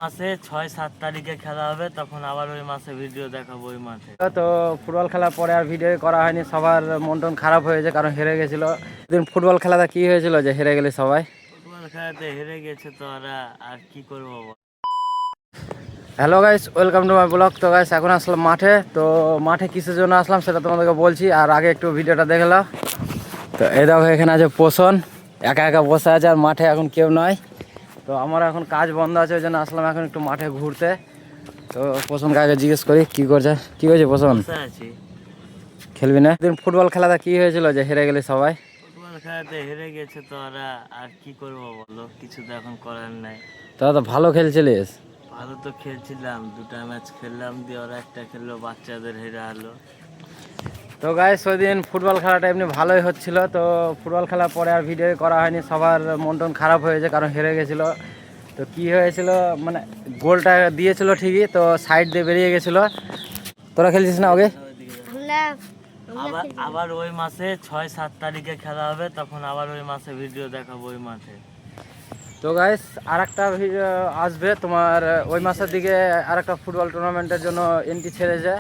মাসে ৬-৭ তারিখে খেলা হবে, তখন আবার ওই মাসে ভিডিও দেখাবো ওই মাঠে। তো ফুটবল খেলার পরে আর ভিডিও করা হয়নি, সবার মন টন খারাপ হয়েছে কারণ হেরে গেছিল। দিন ফুটবল খেলাটা কি হয়েছিল যে হেরে গেলে সবাই? ফুটবল খেলাতে হেরে গেছে তো ওরা, আর কি করবো বল। Hello guys, welcome to my blog. তো গাইস এখন আসলাম মাঠে। তো মাঠে কিসের জন্য আসলাম সেটা তোমাদেরকে বলছি, আর আগে একটু ভিডিওটা দেখে নাও। তো এই দেখো এখানে আছে পোষণ, একা একা বসে আছে আর মাঠে এখন কেউ নয়। তো আমার এখন কাজ বন্ধ আছে, ওই জন্য আসলাম এখন একটু মাঠে ঘুরতে। তো পোষণ কাকে জিজ্ঞেস করি কি করছে। কি হয়েছে পোষণ? বসে আছি। খেলবি না? দিন ফুটবল খেলাটা কি হয়েছিল যে হেরে গেলে সবাই? ফুটবল খেলাতে হেরে গেছে তো ওরা, আর কি করবো বলো, কিছু তো এখন করার নাই। তোরা তো ভালো খেলছিলিস। ভালো তো খেলছিলাম, 2টা ম্যাচ খেললাম, দিয়ে ওরা একটা খেললো, বাচ্চাদের হেরে হলো। তো গাইস ওই দিন ফুটবল খেলাটা এমনি ভালোই হচ্ছিল। তো ফুটবল খেলার পরে আর ভিডিও করা হয়নি, সবার মন টন খারাপ হয়েছে কারণ হেরে গেছিলো। তো কি হয়েছিল মানে গোলটা দিয়েছিল ঠিকই, তো সাইড দিয়ে বেরিয়ে গেছিলো। তোরা খেলছিস না ওকে? আবার আবার ওই মাসে ৬-৭ তারিখে খেলা হবে, তখন আবার ওই মাসে ভিডিও দেখাবো ওই মাঠে। তো গাইস আর একটা ভিডিও আসবে তোমার ওই মাসের দিকে, আর একটা ফুটবল টুর্নামেন্টের জন্য এন্ট্রি ছেড়েছে।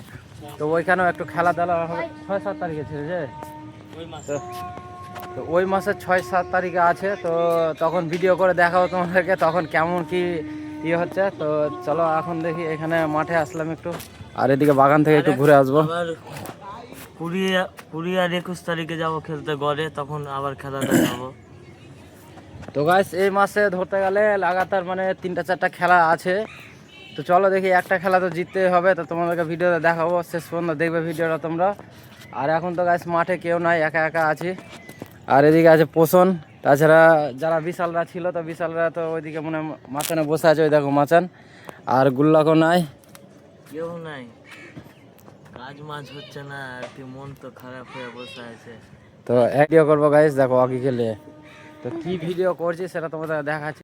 তো ওইখানেও একটু খেলাধুলা হবে ৬-৭ তারিখে ছেড়েছে। ওই মাসে তো তো ওই মাসের ৬-৭ তারিখে আছে। তো তখন ভিডিও করে দেখাবো তোমাদেরকে তখন কেমন কি ইয়ে হচ্ছে। তো চলো এখন দেখি, এখানে মাঠে আসলাম একটু, আর এদিকে বাগান থেকে একটু ঘুরে আসবো। আবার 20 আর 21 তারিখে যাবো খেলতে গড়ে, তখন আবার খেলা দেখাবো। তো গাইস এই মাসে ধরতে গেলে লাগাতার মানে 3-4টা খেলা আছে। তো চলো দেখি, একটা খেলা তো জিততেই হবে। তো তোমাদেরকে ভিডিওতে দেখাবো, শেষ পর্যন্ত দেখবে ভিডিওটা তোমরা। আর এখন তো গাইস মাঠে কেউ নাই, একা একা আছি। আর এদিকে আছে পোষণ, তাছাড়া যারা বিশালরা ছিল, তো বিশালরা তো ওইদিকে মনে হয় মাচানে বসে আছে, ওই দেখো মাচান। আর গুল্লাকও নাই, কেউ নাই, কাজ মাছ হচ্ছে না আর কি, মন তো খারাপ হয়ে বসে আছে। তো ভিডিও করবো গাইস, দেখো আগে খেলে। তো কি ভিডিও করছি সেটা তোমাদের দেখাচ্ছি।